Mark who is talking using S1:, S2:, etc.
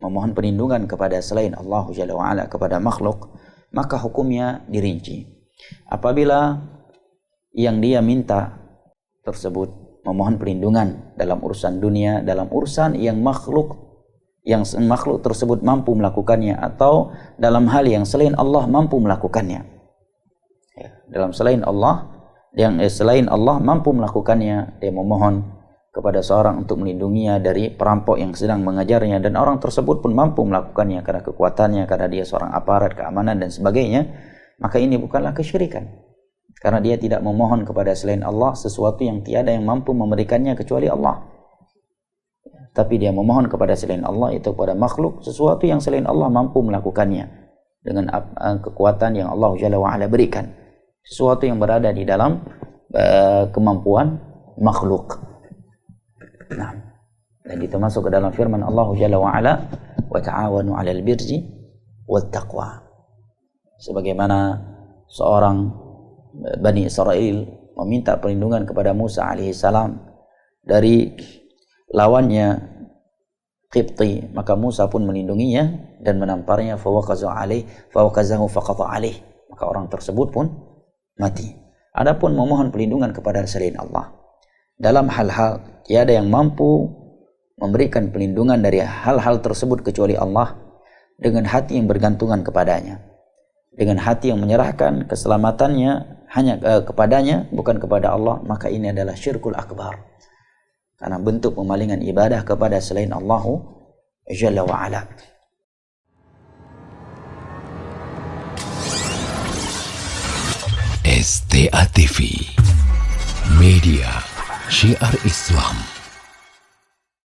S1: memohon perlindungan kepada selain Allah Jalla wa'ala kepada makhluk, maka hukumnya dirinci. Apabila yang dia minta tersebut memohon perlindungan dalam urusan dunia, dalam urusan yang makhluk tersebut mampu melakukannya, atau dalam hal yang selain Allah mampu melakukannya. Dalam selain Allah mampu melakukannya, dia memohon kepada seorang untuk melindunginya dari perampok yang sedang mengejarnya, dan orang tersebut pun mampu melakukannya karena kekuatannya, karena dia seorang aparat keamanan dan sebagainya, maka ini bukanlah kesyirikan, karena dia tidak memohon kepada selain Allah sesuatu yang tiada yang mampu memberikannya kecuali Allah. Tapi dia memohon kepada selain Allah, itu kepada makhluk, sesuatu yang selain Allah mampu melakukannya dengan kekuatan yang Allah Jalla wa'ala berikan, sesuatu yang berada di dalam kemampuan makhluk. Nah, dan itu masuk ke dalam firman Allah Jalla wa'ala, wa ta'awanu 'alal birri wat taqwa. Sebagaimana seorang Bani Israel meminta perlindungan kepada Musa alaihissalam dari lawannya Qibti, maka Musa pun melindunginya dan menamparnya, fawaqazahu faqata alaih, maka orang tersebut pun mati. Adapun memohon perlindungan kepada selain Allah dalam hal-hal tiada yang mampu memberikan perlindungan dari hal-hal tersebut kecuali Allah, dengan hati yang bergantungan kepadanya, dengan hati yang menyerahkan keselamatannya hanya kepadanya, bukan kepada Allah, maka ini adalah syirkul akbar, karena bentuk pemalingan ibadah kepada selain Allah Jalla wa'ala.
S2: STA TV Media Syiar Islam.